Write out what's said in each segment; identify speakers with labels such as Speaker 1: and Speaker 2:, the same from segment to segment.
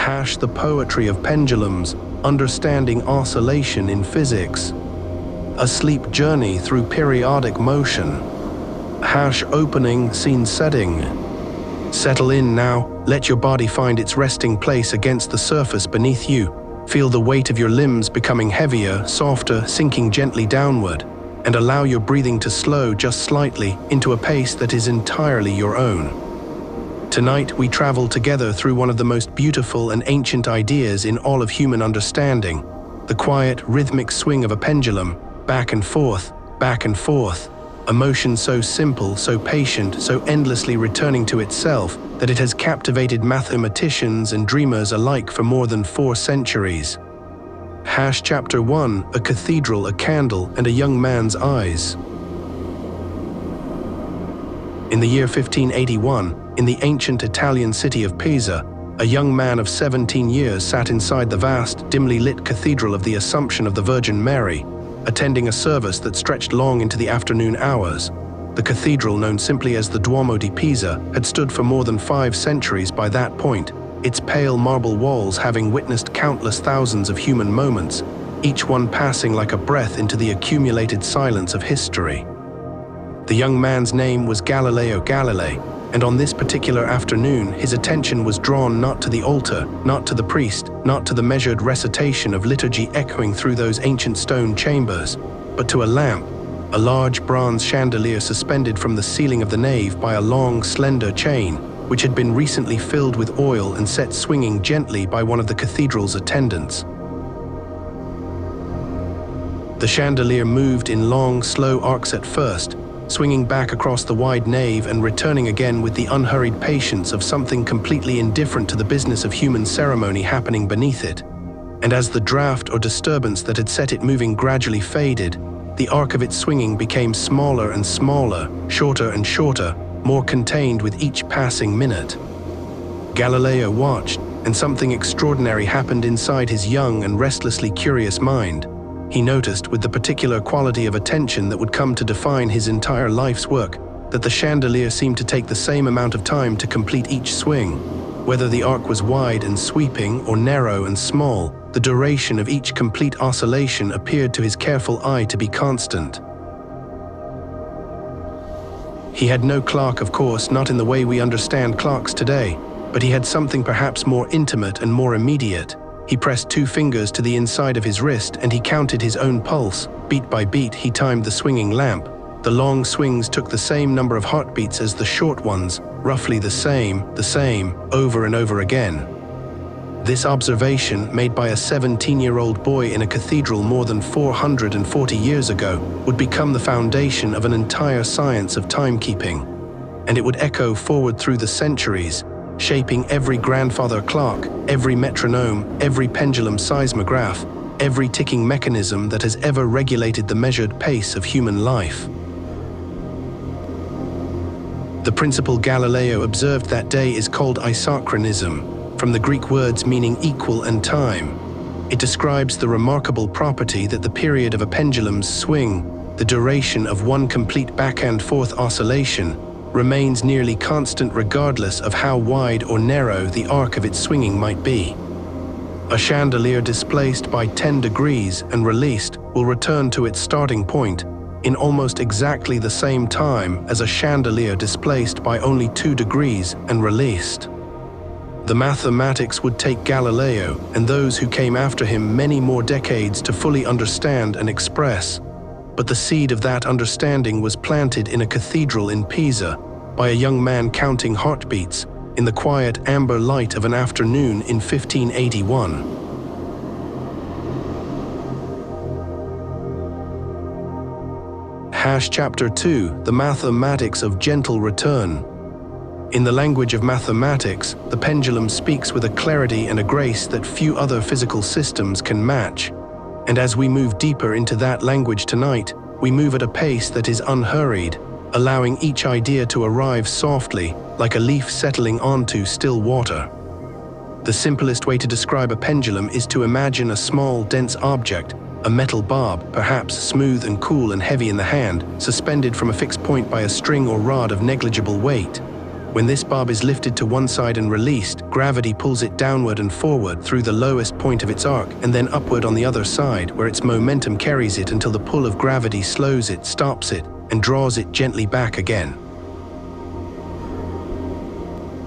Speaker 1: The poetry of pendulums, understanding oscillation in physics. A sleep journey through periodic motion. Opening, scene setting. Settle in now, let your body find its resting place against the surface beneath you. Feel the weight of your limbs becoming heavier, softer, sinking gently downward, and allow your breathing to slow just slightly into a pace that is entirely your own. Tonight, we travel together through one of the most beautiful and ancient ideas in all of human understanding, the quiet, rhythmic swing of a pendulum, back and forth, a motion so simple, so patient, so endlessly returning to itself that it has captivated mathematicians and dreamers alike for more than 4 centuries. Chapter 1, a cathedral, a candle, and a young man's eyes. In the year 1581, in the ancient Italian city of Pisa, a young man of 17 years sat inside the vast, dimly lit cathedral of the Assumption of the Virgin Mary, attending a service that stretched long into the afternoon hours. The cathedral, known simply as the Duomo di Pisa, had stood for more than 5 centuries by that point, its pale marble walls having witnessed countless thousands of human moments, each one passing like a breath into the accumulated silence of history. The young man's name was Galileo Galilei, and on this particular afternoon his attention was drawn not to the altar, not to the priest, not to the measured recitation of liturgy echoing through those ancient stone chambers, but to a lamp, a large bronze chandelier suspended from the ceiling of the nave by a long, slender chain, which had been recently filled with oil and set swinging gently by one of the cathedral's attendants. The chandelier moved in long, slow arcs at first, swinging back across the wide nave and returning again with the unhurried patience of something completely indifferent to the business of human ceremony happening beneath it. And as the draft or disturbance that had set it moving gradually faded, the arc of its swinging became smaller and smaller, shorter and shorter, more contained with each passing minute. Galileo watched, and something extraordinary happened inside his young and restlessly curious mind. He noticed, with the particular quality of attention that would come to define his entire life's work, that the chandelier seemed to take the same amount of time to complete each swing. Whether the arc was wide and sweeping or narrow and small, the duration of each complete oscillation appeared to his careful eye to be constant. He had no clock, of course, not in the way we understand clocks today, but he had something perhaps more intimate and more immediate. He pressed 2 fingers to the inside of his wrist and he counted his own pulse. Beat by beat, he timed the swinging lamp. The long swings took the same number of heartbeats as the short ones, roughly the same, over and over again. This observation, made by a 17-year-old boy in a cathedral more than 440 years ago, would become the foundation of an entire science of timekeeping. And it would echo forward through the centuries, shaping every grandfather clock, every metronome, every pendulum seismograph, every ticking mechanism that has ever regulated the measured pace of human life. The principle Galileo observed that day is called isochronism, from the Greek words meaning equal and time. It describes the remarkable property that the period of a pendulum's swing, the duration of one complete back and forth oscillation, remains nearly constant regardless of how wide or narrow the arc of its swinging might be. A chandelier displaced by 10 degrees and released will return to its starting point in almost exactly the same time as a chandelier displaced by only 2 degrees and released. The mathematics would take Galileo and those who came after him many more decades to fully understand and express, but the seed of that understanding was planted in a cathedral in Pisa by a young man counting heartbeats in the quiet amber light of an afternoon in 1581. Chapter 2, the mathematics of gentle return. In the language of mathematics, the pendulum speaks with a clarity and a grace that few other physical systems can match. And as we move deeper into that language tonight, we move at a pace that is unhurried, allowing each idea to arrive softly, like a leaf settling onto still water. The simplest way to describe a pendulum is to imagine a small, dense object, a metal barb, perhaps smooth and cool and heavy in the hand, suspended from a fixed point by a string or rod of negligible weight. When this barb is lifted to one side and released, gravity pulls it downward and forward through the lowest point of its arc and then upward on the other side, where its momentum carries it until the pull of gravity slows it, stops it, and draws it gently back again.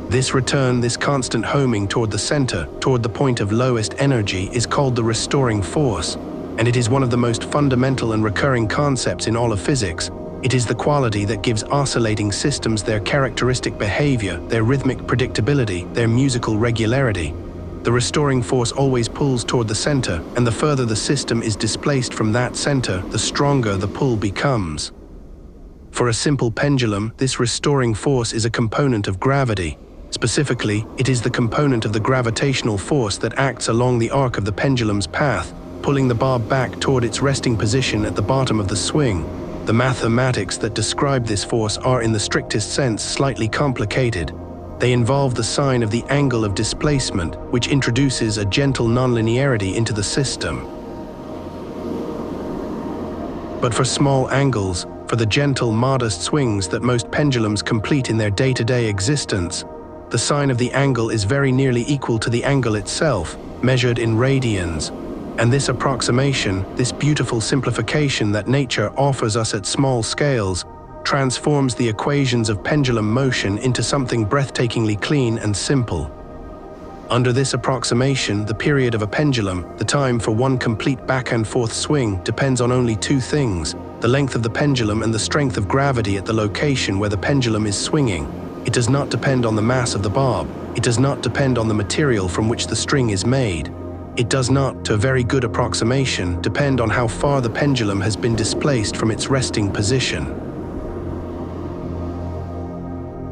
Speaker 1: This return, this constant homing toward the center, toward the point of lowest energy, is called the restoring force, and it is one of the most fundamental and recurring concepts in all of physics. It is the quality that gives oscillating systems their characteristic behavior, their rhythmic predictability, their musical regularity. The restoring force always pulls toward the center, and the further the system is displaced from that center, the stronger the pull becomes. For a simple pendulum, this restoring force is a component of gravity. Specifically, it is the component of the gravitational force that acts along the arc of the pendulum's path, pulling the barb back toward its resting position at the bottom of the swing. The mathematics that describe this force are, in the strictest sense, slightly complicated. They involve the sign of the angle of displacement, which introduces a gentle nonlinearity into the system. But for small angles, for the gentle, modest swings that most pendulums complete in their day-to-day existence, the sign of the angle is very nearly equal to the angle itself, measured in radians. And this approximation, this beautiful simplification that nature offers us at small scales, transforms the equations of pendulum motion into something breathtakingly clean and simple. Under this approximation, the period of a pendulum, the time for one complete back and forth swing, depends on only two things: the length of the pendulum and the strength of gravity at the location where the pendulum is swinging. It does not depend on the mass of the barb. It does not depend on the material from which the string is made. It does not, to a very good approximation, depend on how far the pendulum has been displaced from its resting position.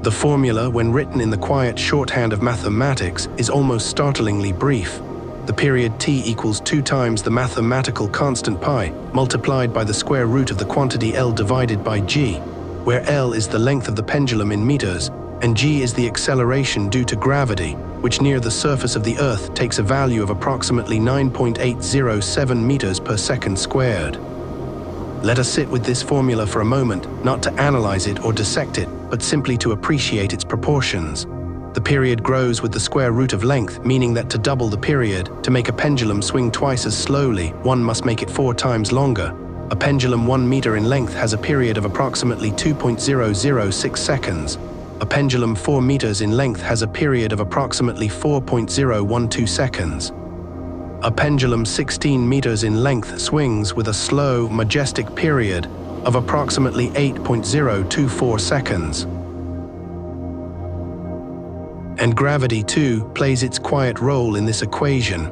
Speaker 1: The formula, when written in the quiet shorthand of mathematics, is almost startlingly brief. The period t equals 2 times the mathematical constant pi, multiplied by the square root of the quantity L divided by g, where L is the length of the pendulum in meters, and g is the acceleration due to gravity, which near the surface of the Earth takes a value of approximately 9.807 meters per second squared. Let us sit with this formula for a moment, not to analyze it or dissect it, but simply to appreciate its proportions. The period grows with the square root of length, meaning that to double the period, to make a pendulum swing twice as slowly, one must make it 4 times longer. A pendulum 1 meter in length has a period of approximately 2.006 seconds. A pendulum 4 meters in length has a period of approximately 4.012 seconds. A pendulum 16 meters in length swings with a slow, majestic period of approximately 8.024 seconds. And gravity, too, plays its quiet role in this equation.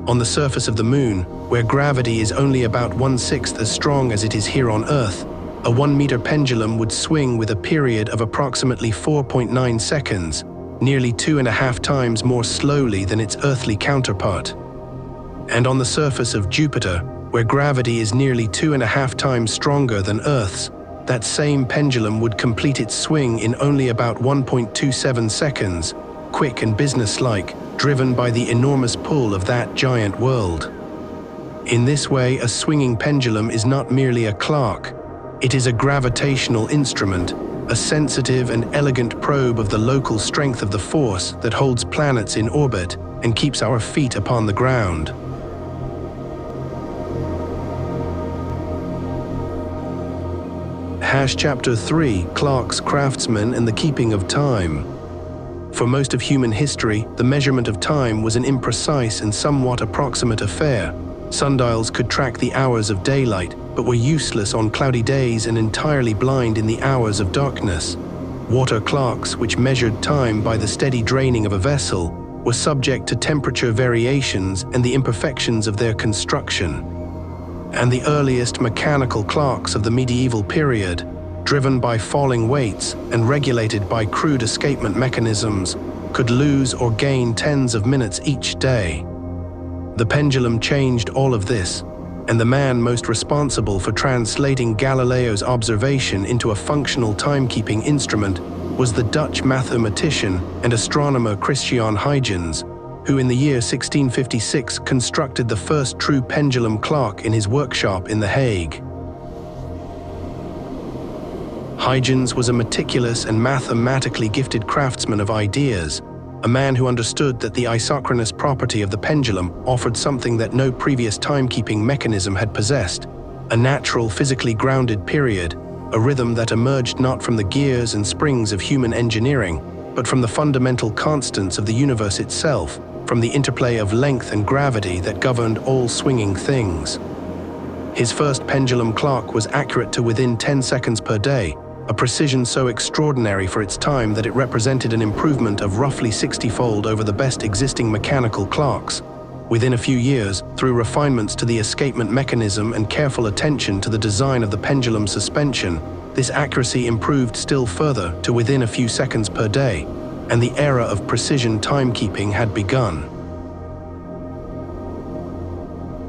Speaker 1: On the surface of the Moon, where gravity is only about 1/6 as strong as it is here on Earth, a 1-meter pendulum would swing with a period of approximately 4.9 seconds, nearly 2.5 times more slowly than its earthly counterpart. And on the surface of Jupiter, where gravity is nearly 2.5 times stronger than Earth's, that same pendulum would complete its swing in only about 1.27 seconds, quick and businesslike, driven by the enormous pull of that giant world. In this way, a swinging pendulum is not merely a clock. It is a gravitational instrument, a sensitive and elegant probe of the local strength of the force that holds planets in orbit and keeps our feet upon the ground. Chapter 3, Clocks, Craftsmen, and the Keeping of Time. For most of human history, the measurement of time was an imprecise and somewhat approximate affair. Sundials could track the hours of daylight, but were useless on cloudy days and entirely blind in the hours of darkness. Water clocks, which measured time by the steady draining of a vessel, were subject to temperature variations and the imperfections of their construction. And the earliest mechanical clocks of the medieval period, driven by falling weights and regulated by crude escapement mechanisms, could lose or gain tens of minutes each day. The pendulum changed all of this, and the man most responsible for translating Galileo's observation into a functional timekeeping instrument was the Dutch mathematician and astronomer Christian Huygens, who in the year 1656 constructed the first true pendulum clock in his workshop in The Hague. Huygens was a meticulous and mathematically gifted craftsman of ideas, a man who understood that the isochronous property of the pendulum offered something that no previous timekeeping mechanism had possessed, a natural, physically grounded period, a rhythm that emerged not from the gears and springs of human engineering, but from the fundamental constants of the universe itself, from the interplay of length and gravity that governed all swinging things. His first pendulum clock was accurate to within 10 seconds per day, a precision so extraordinary for its time that it represented an improvement of roughly 60-fold over the best existing mechanical clocks. Within a few years, through refinements to the escapement mechanism and careful attention to the design of the pendulum suspension, this accuracy improved still further to within a few seconds per day, and the era of precision timekeeping had begun.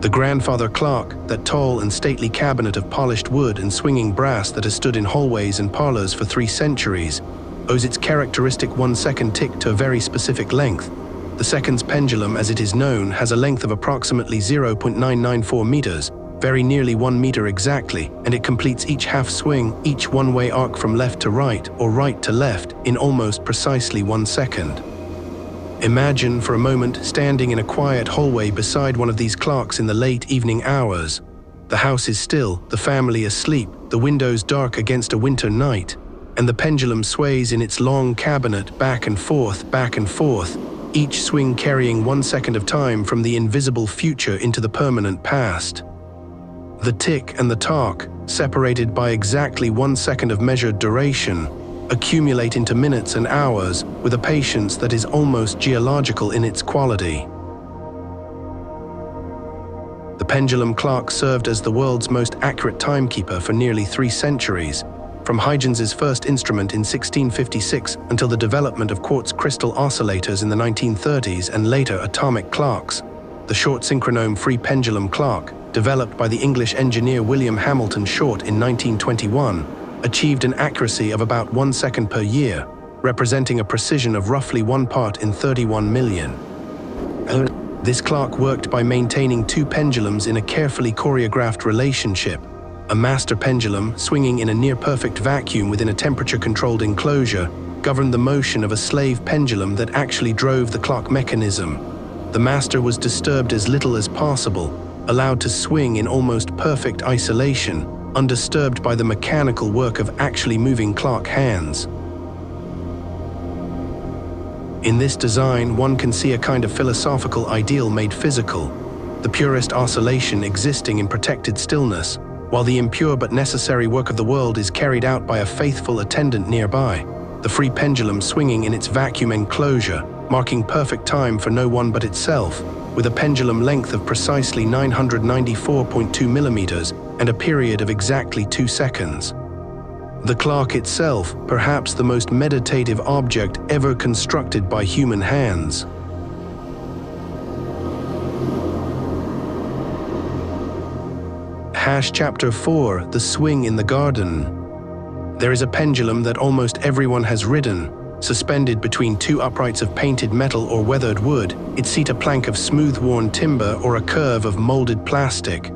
Speaker 1: The grandfather clock, that tall and stately cabinet of polished wood and swinging brass that has stood in hallways and parlors for 3 centuries, owes its characteristic 1-second tick to a very specific length. The seconds pendulum, as it is known, has a length of approximately 0.994 meters, very nearly 1 meter exactly, and it completes each half swing, each one-way arc from left to right or right to left, in almost precisely 1 second. Imagine for a moment standing in a quiet hallway beside one of these clocks in the late evening hours. The house is still, the family asleep, the windows dark against a winter night, and the pendulum sways in its long cabinet back and forth, each swing carrying 1 second of time from the invisible future into the permanent past. The tick and the tock, separated by exactly 1 second of measured duration, accumulate into minutes and hours with a patience that is almost geological in its quality. The pendulum clock served as the world's most accurate timekeeper for nearly 3 centuries, from Huygens's first instrument in 1656 until the development of quartz crystal oscillators in the 1930s and later atomic clocks. The short synchrotron free pendulum clock, developed by the English engineer William Hamilton Short in 1921, achieved an accuracy of about 1 second per year, representing a precision of roughly 1 part in 31 million. This clock worked by maintaining 2 pendulums in a carefully choreographed relationship. A master pendulum, swinging in a near-perfect vacuum within a temperature-controlled enclosure, governed the motion of a slave pendulum that actually drove the clock mechanism. The master was disturbed as little as possible, allowed to swing in almost perfect isolation, undisturbed by the mechanical work of actually moving clock hands. In this design, one can see a kind of philosophical ideal made physical, the purest oscillation existing in protected stillness, while the impure but necessary work of the world is carried out by a faithful attendant nearby, the free pendulum swinging in its vacuum enclosure, marking perfect time for no one but itself, with a pendulum length of precisely 994.2 millimeters and a period of exactly 2 seconds. The clock itself, perhaps the most meditative object ever constructed by human hands. Chapter 4, The Swing in the Garden. There is a pendulum that almost everyone has ridden, suspended between 2 uprights of painted metal or weathered wood, its seat a plank of smooth-worn timber or a curve of molded plastic.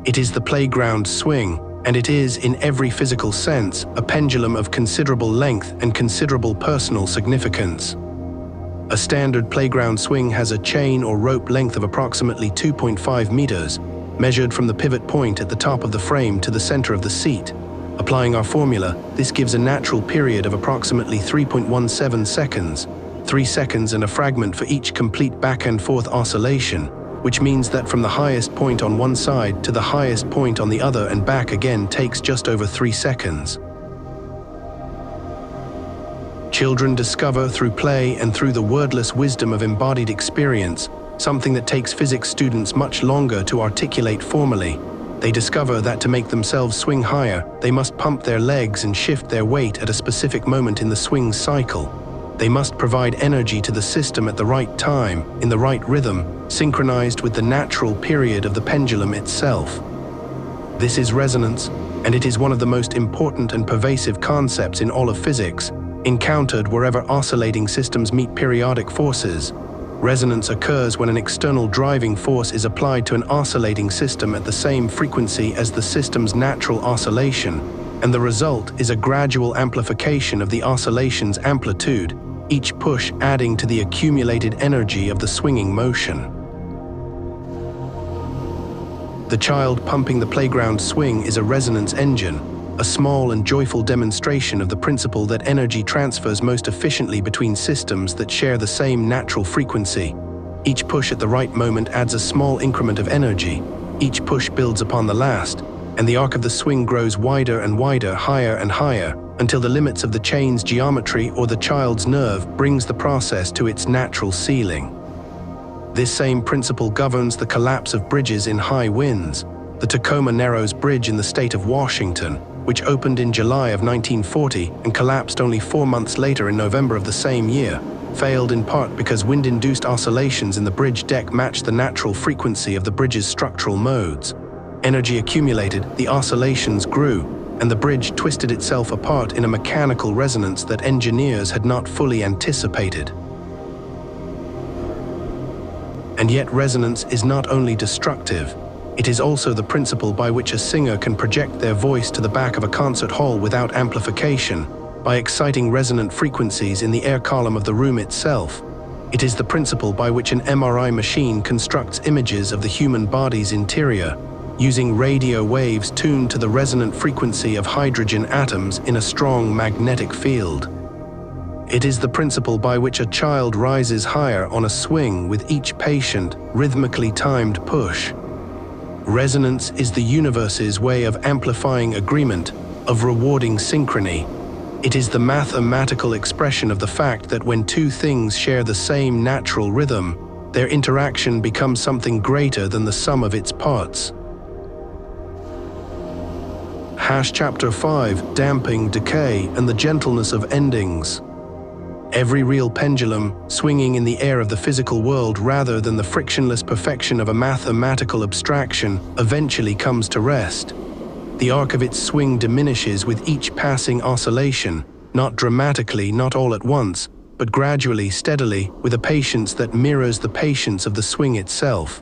Speaker 1: It is the playground swing, and it is, in every physical sense, a pendulum of considerable length and considerable personal significance. A standard playground swing has a chain or rope length of approximately 2.5 meters, measured from the pivot point at the top of the frame to the center of the seat. Applying our formula, this gives a natural period of approximately 3.17 seconds, 3 seconds and a fragment for each complete back and forth oscillation, which means that from the highest point on one side to the highest point on the other and back again takes just over 3 seconds. Children discover through play and through the wordless wisdom of embodied experience something that takes physics students much longer to articulate formally. They discover that to make themselves swing higher, they must pump their legs and shift their weight at a specific moment in the swing cycle. They must provide energy to the system at the right time, in the right rhythm, synchronized with the natural period of the pendulum itself. This is resonance, and it is one of the most important and pervasive concepts in all of physics, encountered wherever oscillating systems meet periodic forces. Resonance occurs when an external driving force is applied to an oscillating system at the same frequency as the system's natural oscillation, and the result is a gradual amplification of the oscillation's amplitude, each push adding to the accumulated energy of the swinging motion. The child pumping the playground swing is a resonance engine, a small and joyful demonstration of the principle that energy transfers most efficiently between systems that share the same natural frequency. Each push at the right moment adds a small increment of energy. Each push builds upon the last, and the arc of the swing grows wider and wider, higher and higher, until the limits of the chain's geometry or the child's nerve brings the process to its natural ceiling. This same principle governs the collapse of bridges in high winds. The Tacoma Narrows Bridge in the state of Washington, which opened in July of 1940 and collapsed only 4 months later in November of the same year, failed in part because wind-induced oscillations in the bridge deck matched the natural frequency of the bridge's structural modes. Energy accumulated, the oscillations grew, and the bridge twisted itself apart in a mechanical resonance that engineers had not fully anticipated. And yet resonance is not only destructive, it is also the principle by which a singer can project their voice to the back of a concert hall without amplification, by exciting resonant frequencies in the air column of the room itself. It is the principle by which an MRI machine constructs images of the human body's interior, using radio waves tuned to the resonant frequency of hydrogen atoms in a strong magnetic field. It is the principle by which a child rises higher on a swing with each patient, rhythmically timed push. Resonance is the universe's way of amplifying agreement, of rewarding synchrony. It is the mathematical expression of the fact that when two things share the same natural rhythm, their interaction becomes something greater than the sum of its parts. Chapter 5, Damping, Decay, and the Gentleness of Endings. Every real pendulum, swinging in the air of the physical world rather than the frictionless perfection of a mathematical abstraction, eventually comes to rest. The arc of its swing diminishes with each passing oscillation, not dramatically, not all at once, but gradually, steadily, with a patience that mirrors the patience of the swing itself.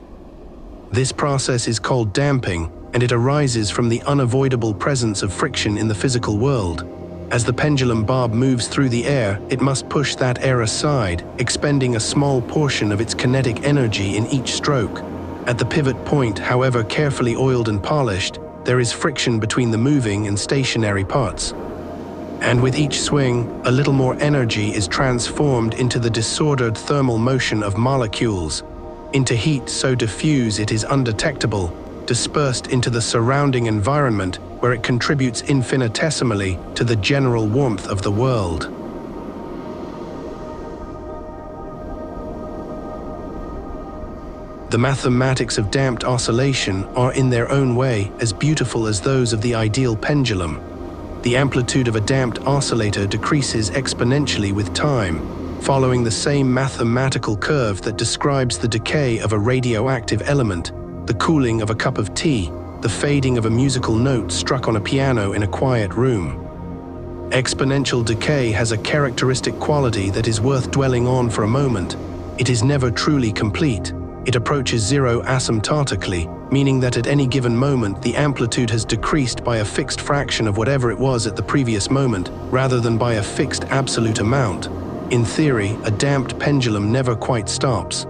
Speaker 1: This process is called damping, and it arises from the unavoidable presence of friction in the physical world. As the pendulum bob moves through the air, it must push that air aside, expending a small portion of its kinetic energy in each stroke. At the pivot point, however carefully oiled and polished, there is friction between the moving and stationary parts. And with each swing, a little more energy is transformed into the disordered thermal motion of molecules, into heat so diffuse it is undetectable, dispersed into the surrounding environment where it contributes infinitesimally to the general warmth of the world. The mathematics of damped oscillation are in their own way as beautiful as those of the ideal pendulum. The amplitude of a damped oscillator decreases exponentially with time, following the same mathematical curve that describes the decay of a radioactive element, the cooling of a cup of tea, the fading of a musical note struck on a piano in a quiet room. Exponential decay has a characteristic quality that is worth dwelling on for a moment. It is never truly complete. It approaches zero asymptotically, meaning that at any given moment the amplitude has decreased by a fixed fraction of whatever it was at the previous moment, rather than by a fixed absolute amount. In theory, a damped pendulum never quite stops.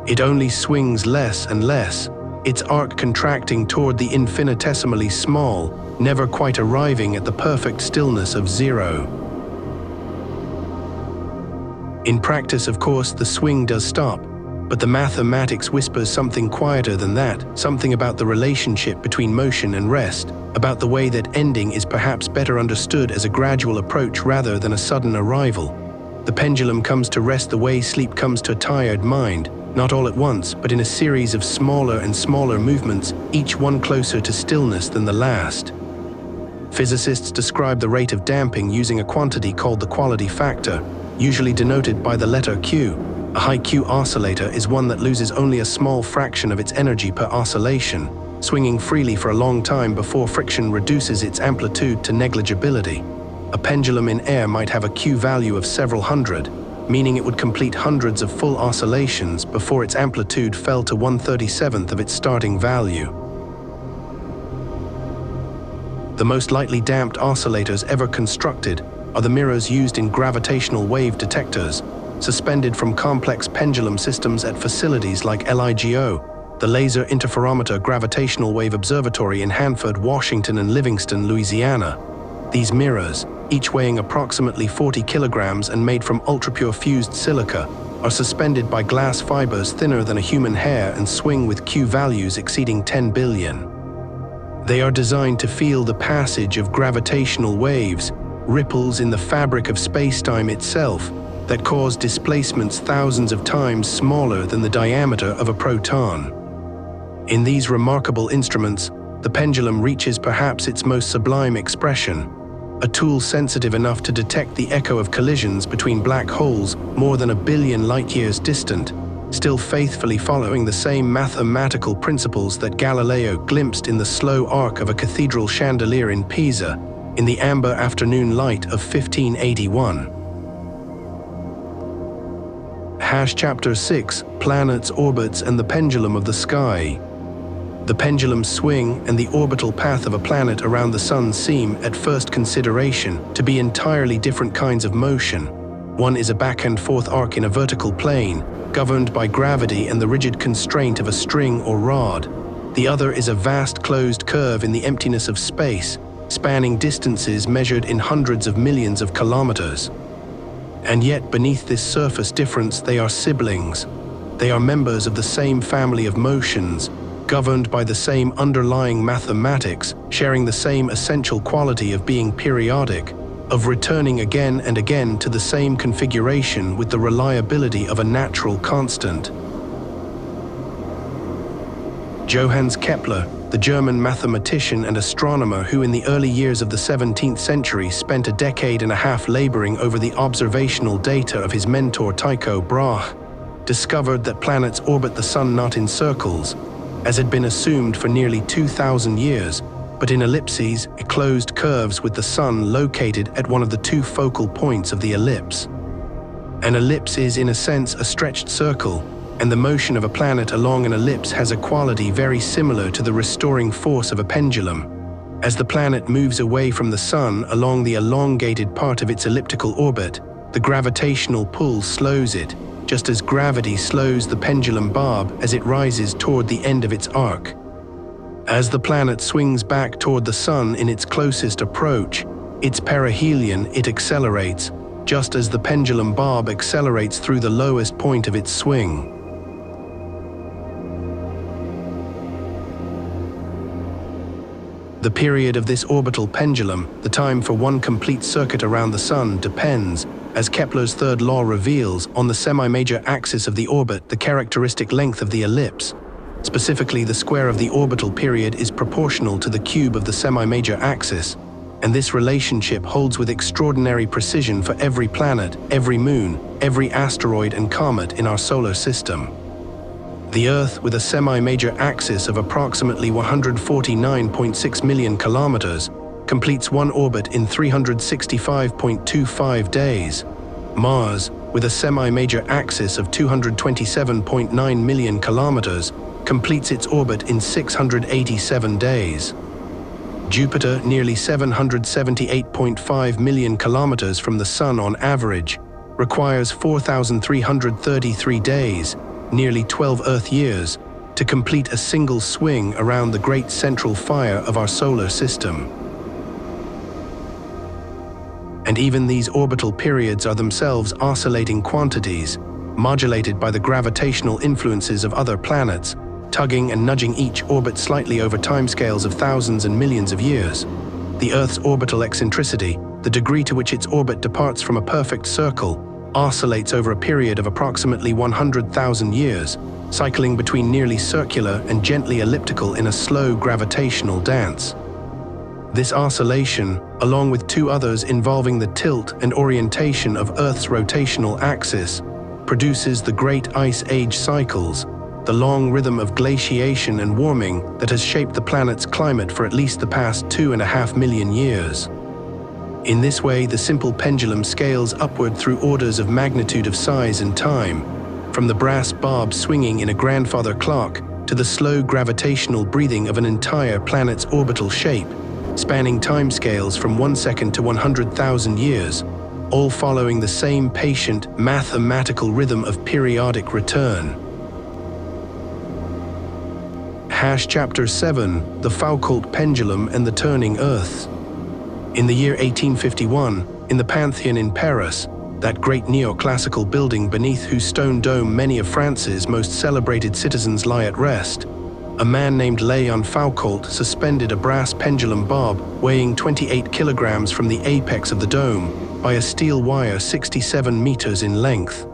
Speaker 1: It only swings less and less, its arc contracting toward the infinitesimally small, never quite arriving at the perfect stillness of zero. In practice, of course, the swing does stop, but the mathematics whispers something quieter than that, something about the relationship between motion and rest, about the way that ending is perhaps better understood as a gradual approach rather than a sudden arrival. The pendulum comes to rest the way sleep comes to a tired mind, not all at once, but in a series of smaller and smaller movements, each one closer to stillness than the last. Physicists describe the rate of damping using a quantity called the quality factor, usually denoted by the letter Q. A high Q oscillator is one that loses only a small fraction of its energy per oscillation, swinging freely for a long time before friction reduces its amplitude to negligibility. A pendulum in air might have a Q value of several hundred, meaning it would complete hundreds of full oscillations before its amplitude fell to 1/37th of its starting value. The most lightly damped oscillators ever constructed are the mirrors used in gravitational wave detectors, suspended from complex pendulum systems at facilities like LIGO, the Laser Interferometer Gravitational Wave Observatory in Hanford, Washington and Livingston, Louisiana. These mirrors, each weighing approximately 40 kilograms and made from ultrapure fused silica, are suspended by glass fibers thinner than a human hair and swing with Q values exceeding 10 billion. They are designed to feel the passage of gravitational waves, ripples in the fabric of spacetime itself, that cause displacements thousands of times smaller than the diameter of a proton. In these remarkable instruments, the pendulum reaches perhaps its most sublime expression, a tool sensitive enough to detect the echo of collisions between black holes more than 1 billion light-years distant, still faithfully following the same mathematical principles that Galileo glimpsed in the slow arc of a cathedral chandelier in Pisa, in the amber afternoon light of 1581. Chapter 6: Planets, Orbits, and the Pendulum of the Sky. The pendulum's swing and the orbital path of a planet around the Sun seem, at first consideration, to be entirely different kinds of motion. One is a back-and-forth arc in a vertical plane, governed by gravity and the rigid constraint of a string or rod. The other is a vast closed curve in the emptiness of space, spanning distances measured in hundreds of millions of kilometers. And yet, beneath this surface difference, they are siblings. They are members of the same family of motions, governed by the same underlying mathematics, sharing the same essential quality of being periodic, of returning again and again to the same configuration with the reliability of a natural constant. Johannes Kepler, the German mathematician and astronomer who in the early years of the 17th century spent a decade and a half laboring over the observational data of his mentor Tycho Brahe, discovered that planets orbit the Sun not in circles, as had been assumed for nearly 2,000 years, but in ellipses, closed curves with the Sun located at one of the two focal points of the ellipse. An ellipse is, in a sense, a stretched circle, and the motion of a planet along an ellipse has a quality very similar to the restoring force of a pendulum. As the planet moves away from the Sun along the elongated part of its elliptical orbit, the gravitational pull slows it, just as gravity slows the pendulum bob as it rises toward the end of its arc. As the planet swings back toward the Sun in its closest approach, its perihelion, it accelerates, just as the pendulum bob accelerates through the lowest point of its swing. The period of this orbital pendulum, the time for one complete circuit around the Sun, depends, as Kepler's third law reveals, on the semi-major axis of the orbit, the characteristic length of the ellipse. Specifically, the square of the orbital period is proportional to the cube of the semi-major axis, and this relationship holds with extraordinary precision for every planet, every moon, every asteroid and comet in our solar system. The Earth, with a semi-major axis of approximately 149.6 million kilometers, completes one orbit in 365.25 days. Mars, with a semi-major axis of 227.9 million kilometers, completes its orbit in 687 days. Jupiter, nearly 778.5 million kilometers from the Sun on average, requires 4,333 days, nearly 12 Earth years, to complete a single swing around the great central fire of our solar system. And even these orbital periods are themselves oscillating quantities, modulated by the gravitational influences of other planets, tugging and nudging each orbit slightly over timescales of thousands and millions of years. The Earth's orbital eccentricity, the degree to which its orbit departs from a perfect circle, oscillates over a period of approximately 100,000 years, cycling between nearly circular and gently elliptical in a slow gravitational dance. This oscillation, along with two others involving the tilt and orientation of Earth's rotational axis, produces the great ice age cycles, the long rhythm of glaciation and warming that has shaped the planet's climate for at least the past 2.5 million years. In this way, the simple pendulum scales upward through orders of magnitude of size and time, from the brass bob swinging in a grandfather clock to the slow gravitational breathing of an entire planet's orbital shape, spanning timescales from 1 second to 100,000 years, all following the same patient, mathematical rhythm of periodic return. Chapter 7, the Foucault Pendulum and the Turning Earths. In the year 1851, in the Pantheon in Paris, that great neoclassical building beneath whose stone dome many of France's most celebrated citizens lie at rest, a man named Léon Foucault suspended a brass pendulum bob weighing 28 kilograms from the apex of the dome by a steel wire 67 meters in length.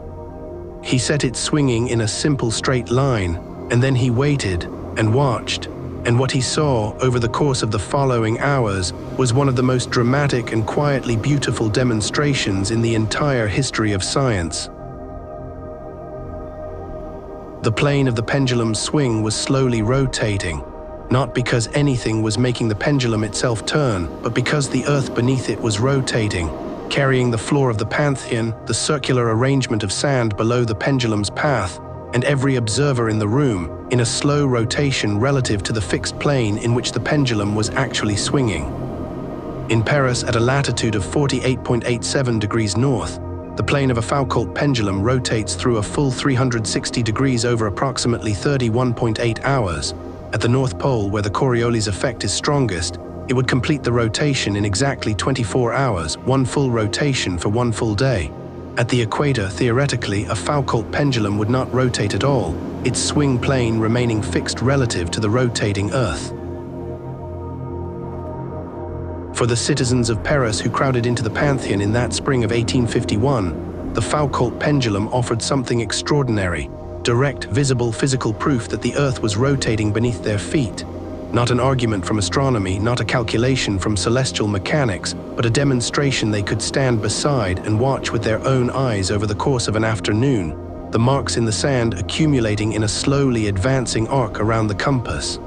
Speaker 1: He set it swinging in a simple straight line, and then he waited and watched, and what he saw over the course of the following hours was one of the most dramatic and quietly beautiful demonstrations in the entire history of science. The plane of the pendulum's swing was slowly rotating, not because anything was making the pendulum itself turn, but because the earth beneath it was rotating, carrying the floor of the Pantheon, the circular arrangement of sand below the pendulum's path, and every observer in the room, in a slow rotation relative to the fixed plane in which the pendulum was actually swinging. In Paris, at a latitude of 48.87 degrees north, the plane of a Foucault pendulum rotates through a full 360 degrees over approximately 31.8 hours. At the North Pole, where the Coriolis effect is strongest, it would complete the rotation in exactly 24 hours, one full rotation for one full day. At the equator, theoretically, a Foucault pendulum would not rotate at all, its swing plane remaining fixed relative to the rotating Earth. For the citizens of Paris who crowded into the Pantheon in that spring of 1851, the Foucault pendulum offered something extraordinary, direct, visible physical proof that the Earth was rotating beneath their feet. Not an argument from astronomy, not a calculation from celestial mechanics, but a demonstration they could stand beside and watch with their own eyes over the course of an afternoon, the marks in the sand accumulating in a slowly advancing arc around the compass.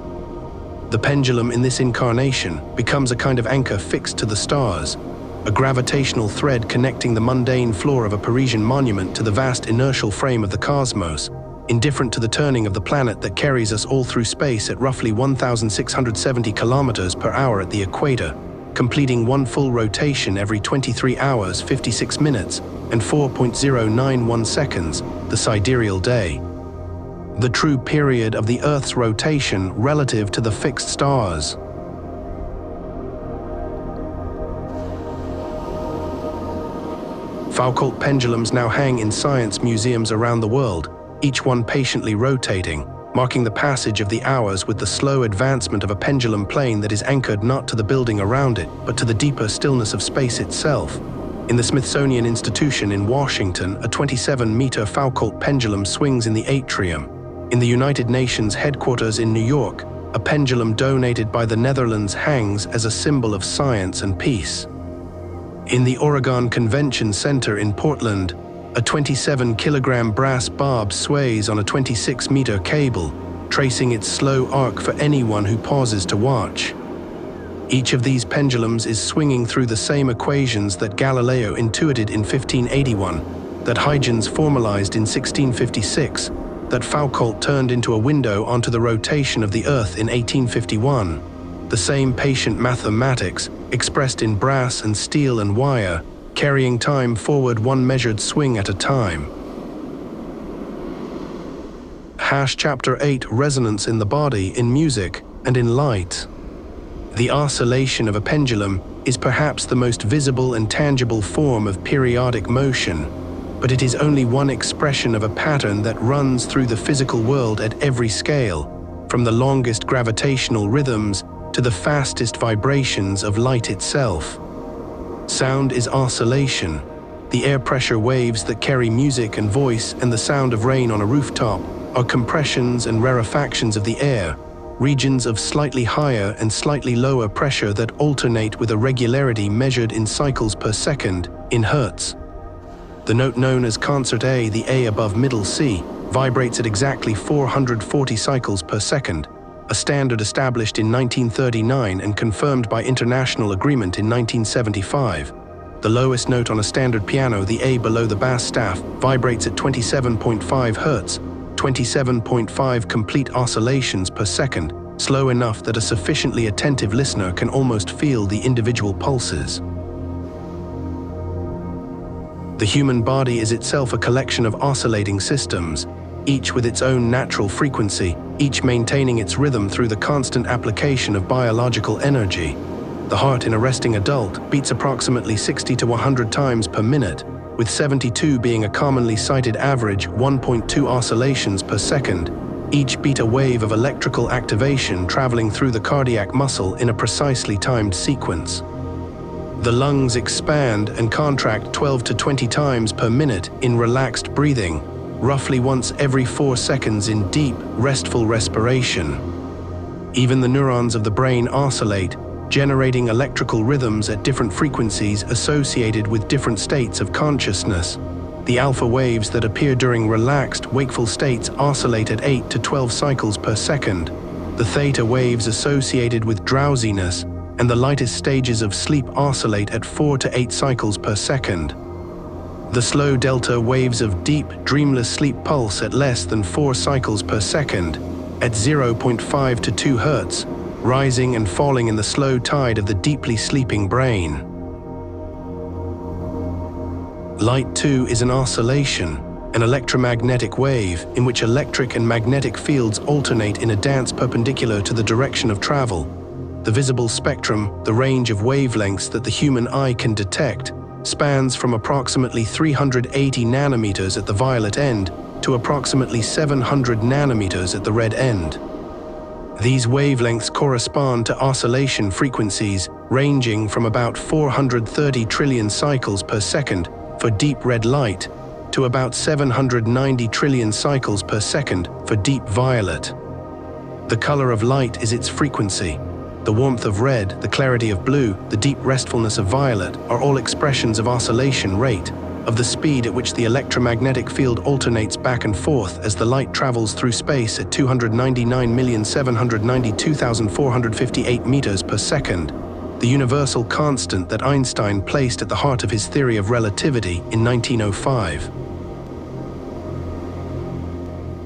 Speaker 1: The pendulum in this incarnation becomes a kind of anchor fixed to the stars, a gravitational thread connecting the mundane floor of a Parisian monument to the vast inertial frame of the cosmos, indifferent to the turning of the planet that carries us all through space at roughly 1,670 kilometers per hour at the equator, completing one full rotation every 23 hours, 56 minutes, and 4.091 seconds, the sidereal day. The true period of the Earth's rotation relative to the fixed stars. Foucault pendulums now hang in science museums around the world, each one patiently rotating, marking the passage of the hours with the slow advancement of a pendulum plane that is anchored not to the building around it, but to the deeper stillness of space itself. In the Smithsonian Institution in Washington, a 27-meter Foucault pendulum swings in the atrium. In the United Nations headquarters in New York, a pendulum donated by the Netherlands hangs as a symbol of science and peace. In the Oregon Convention Center in Portland, a 27-kilogram brass bob sways on a 26-meter cable, tracing its slow arc for anyone who pauses to watch. Each of these pendulums is swinging through the same equations that Galileo intuited in 1581, that Huygens formalized in 1656, that Foucault turned into a window onto the rotation of the Earth in 1851. The same patient mathematics, expressed in brass and steel and wire, carrying time forward one measured swing at a time. Chapter 8, Resonance in the Body, in Music, and in Light. The oscillation of a pendulum is perhaps the most visible and tangible form of periodic motion, but it is only one expression of a pattern that runs through the physical world at every scale, from the longest gravitational rhythms to the fastest vibrations of light itself. Sound is oscillation. The air pressure waves that carry music and voice and the sound of rain on a rooftop are compressions and rarefactions of the air, regions of slightly higher and slightly lower pressure that alternate with a regularity measured in cycles per second, in hertz. The note known as concert A, the A above middle C, vibrates at exactly 440 cycles per second, a standard established in 1939 and confirmed by international agreement in 1975. The lowest note on a standard piano, the A below the bass staff, vibrates at 27.5 Hz, 27.5 complete oscillations per second, slow enough that a sufficiently attentive listener can almost feel the individual pulses. The human body is itself a collection of oscillating systems, each with its own natural frequency, each maintaining its rhythm through the constant application of biological energy. The heart in a resting adult beats approximately 60 to 100 times per minute, with 72 being a commonly cited average 1.2 oscillations per second, each beat a wave of electrical activation traveling through the cardiac muscle in a precisely timed sequence. The lungs expand and contract 12 to 20 times per minute in relaxed breathing, roughly once every 4 seconds in deep, restful respiration. Even the neurons of the brain oscillate, generating electrical rhythms at different frequencies associated with different states of consciousness. The alpha waves that appear during relaxed, wakeful states oscillate at 8 to 12 cycles per second. The theta waves associated with drowsiness and the lightest stages of sleep oscillate at 4 to 8 cycles per second. The slow delta waves of deep, dreamless sleep pulse at less than 4 cycles per second, at 0.5 to 2 Hz, rising and falling in the slow tide of the deeply sleeping brain. Light, too, is an oscillation, an electromagnetic wave in which electric and magnetic fields alternate in a dance perpendicular to the direction of travel. The visible spectrum, the range of wavelengths that the human eye can detect, spans from approximately 380 nanometers at the violet end to approximately 700 nanometers at the red end. These wavelengths correspond to oscillation frequencies ranging from about 430 trillion cycles per second for deep red light to about 790 trillion cycles per second for deep violet. The color of light is its frequency. The warmth of red, the clarity of blue, the deep restfulness of violet are all expressions of oscillation rate, of the speed at which the electromagnetic field alternates back and forth as the light travels through space at 299,792,458 meters per second, the universal constant that Einstein placed at the heart of his theory of relativity in 1905.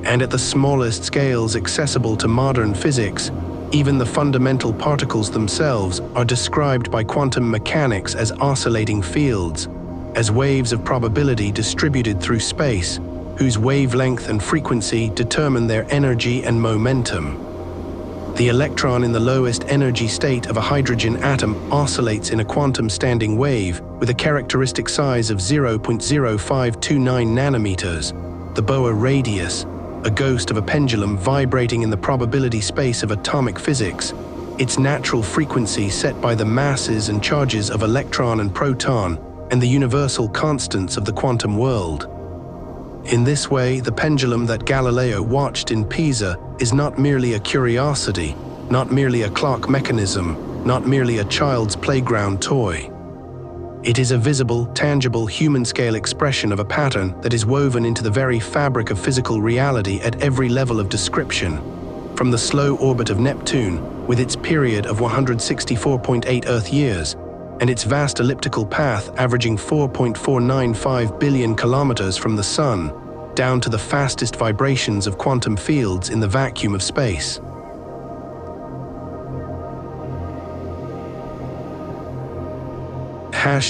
Speaker 1: And at the smallest scales accessible to modern physics, even the fundamental particles themselves are described by quantum mechanics as oscillating fields, as waves of probability distributed through space, whose wavelength and frequency determine their energy and momentum. The electron in the lowest energy state of a hydrogen atom oscillates in a quantum standing wave with a characteristic size of 0.0529 nanometers, the Bohr radius, a ghost of a pendulum vibrating in the probability space of atomic physics, its natural frequency set by the masses and charges of electron and proton, and the universal constants of the quantum world. In this way, the pendulum that Galileo watched in Pisa is not merely a curiosity, not merely a clock mechanism, not merely a child's playground toy. It is a visible, tangible, human-scale expression of a pattern that is woven into the very fabric of physical reality at every level of description. From the slow orbit of Neptune, with its period of 164.8 Earth years, and its vast elliptical path averaging 4.495 billion kilometers from the Sun, down to the fastest vibrations of quantum fields in the vacuum of space.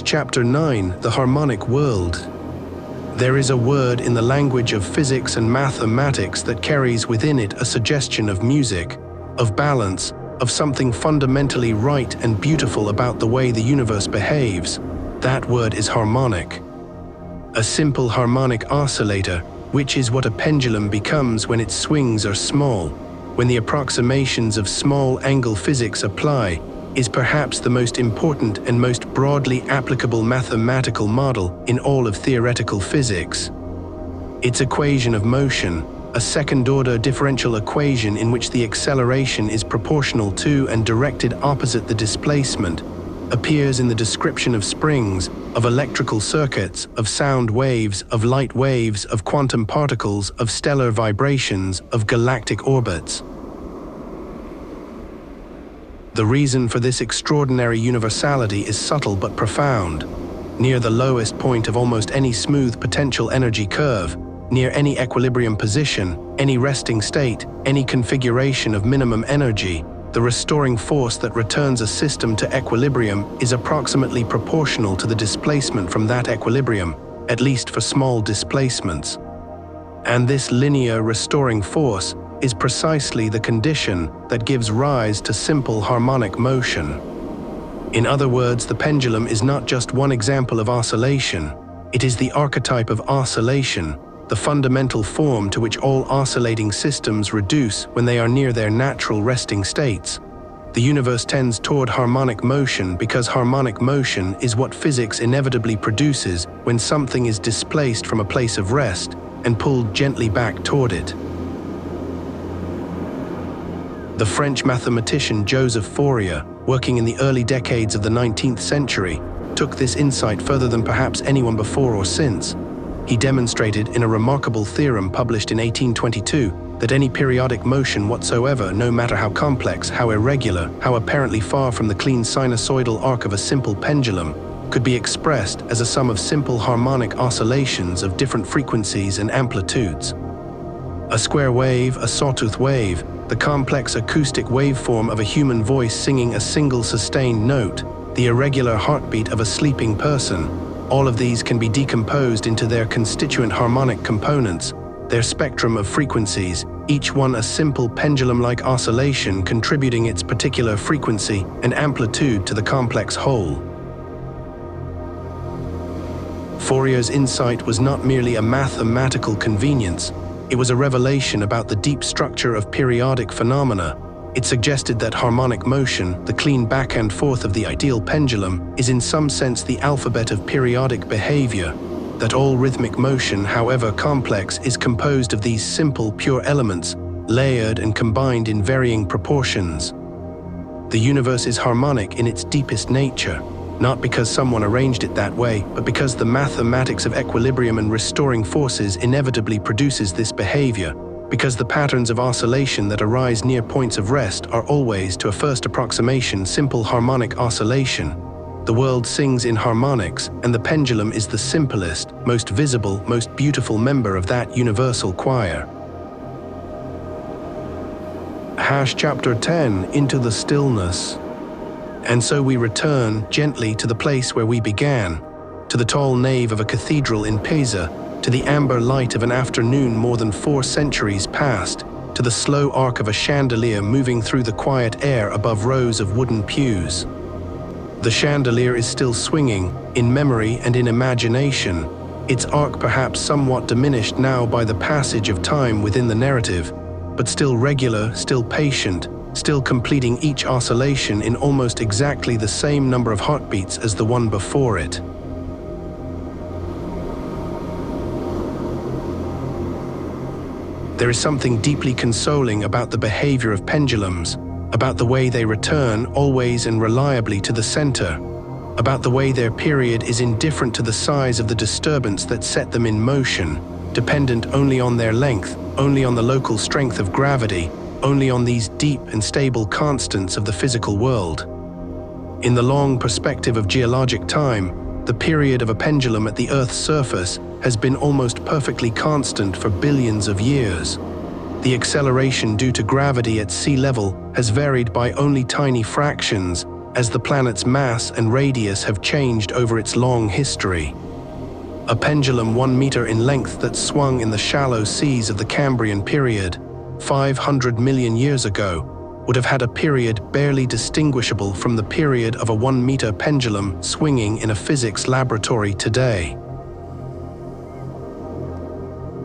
Speaker 1: Chapter 9, The Harmonic World. There is a word in the language of physics and mathematics that carries within it a suggestion of music, of balance, of something fundamentally right and beautiful about the way the universe behaves. That word is harmonic. A simple harmonic oscillator, which is what a pendulum becomes when its swings are small, when the approximations of small-angle physics apply, is perhaps the most important and most broadly applicable mathematical model in all of theoretical physics. Its equation of motion, a second-order differential equation in which the acceleration is proportional to and directed opposite the displacement, appears in the description of springs, of electrical circuits, of sound waves, of light waves, of quantum particles, of stellar vibrations, of galactic orbits. The reason for this extraordinary universality is subtle but profound. Near the lowest point of almost any smooth potential energy curve, near any equilibrium position, any resting state, any configuration of minimum energy, the restoring force that returns a system to equilibrium is approximately proportional to the displacement from that equilibrium, at least for small displacements. And this linear restoring force is precisely the condition that gives rise to simple harmonic motion. In other words, the pendulum is not just one example of oscillation, it is the archetype of oscillation, the fundamental form to which all oscillating systems reduce when they are near their natural resting states. The universe tends toward harmonic motion because harmonic motion is what physics inevitably produces when something is displaced from a place of rest and pulled gently back toward it. The French mathematician Joseph Fourier, working in the early decades of the 19th century, took this insight further than perhaps anyone before or since. He demonstrated in a remarkable theorem published in 1822 that any periodic motion whatsoever, no matter how complex, how irregular, how apparently far from the clean sinusoidal arc of a simple pendulum, could be expressed as a sum of simple harmonic oscillations of different frequencies and amplitudes. A square wave, a sawtooth wave, the complex acoustic waveform of a human voice singing a single sustained note, the irregular heartbeat of a sleeping person, all of these can be decomposed into their constituent harmonic components, their spectrum of frequencies, each one a simple pendulum-like oscillation contributing its particular frequency and amplitude to the complex whole. Fourier's insight was not merely a mathematical convenience, it was a revelation about the deep structure of periodic phenomena. It suggested that harmonic motion, the clean back and forth of the ideal pendulum, is in some sense the alphabet of periodic behavior, that all rhythmic motion, however complex, is composed of these simple, pure elements, layered and combined in varying proportions. The universe is harmonic in its deepest nature, not because someone arranged it that way, but because the mathematics of equilibrium and restoring forces inevitably produces this behavior, because the patterns of oscillation that arise near points of rest are always, to a first approximation, simple harmonic oscillation. The world sings in harmonics, and the pendulum is the simplest, most visible, most beautiful member of that universal choir. Chapter 10, Into the Stillness. And so we return gently to the place where we began, to the tall nave of a cathedral in Pisa, to the amber light of an afternoon more than 4 centuries past, to the slow arc of a chandelier moving through the quiet air above rows of wooden pews. The chandelier is still swinging, in memory and in imagination, its arc perhaps somewhat diminished now by the passage of time within the narrative, but still regular, still patient, still completing each oscillation in almost exactly the same number of heartbeats as the one before it. There is something deeply consoling about the behavior of pendulums, about the way they return always and reliably to the center, about the way their period is indifferent to the size of the disturbance that set them in motion, dependent only on their length, only on the local strength of gravity, only on these deep and stable constants of the physical world. In the long perspective of geologic time, the period of a pendulum at the Earth's surface has been almost perfectly constant for billions of years. The acceleration due to gravity at sea level has varied by only tiny fractions as the planet's mass and radius have changed over its long history. A pendulum 1 meter in length that swung in the shallow seas of the Cambrian period, 500 million years ago, would have had a period barely distinguishable from the period of a 1 meter pendulum swinging in a physics laboratory today.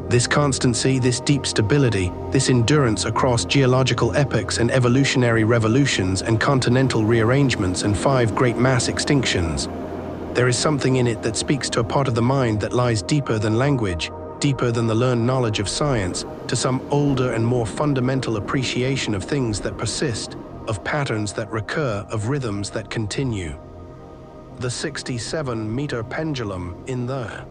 Speaker 1: This constancy, this deep stability, this endurance across geological epochs and evolutionary revolutions and continental rearrangements and 5 great mass extinctions. There is something in it that speaks to a part of the mind that lies deeper than language, deeper than the learned knowledge of science, to some older and more fundamental appreciation of things that persist, of patterns that recur, of rhythms that continue. The 67-meter pendulum in the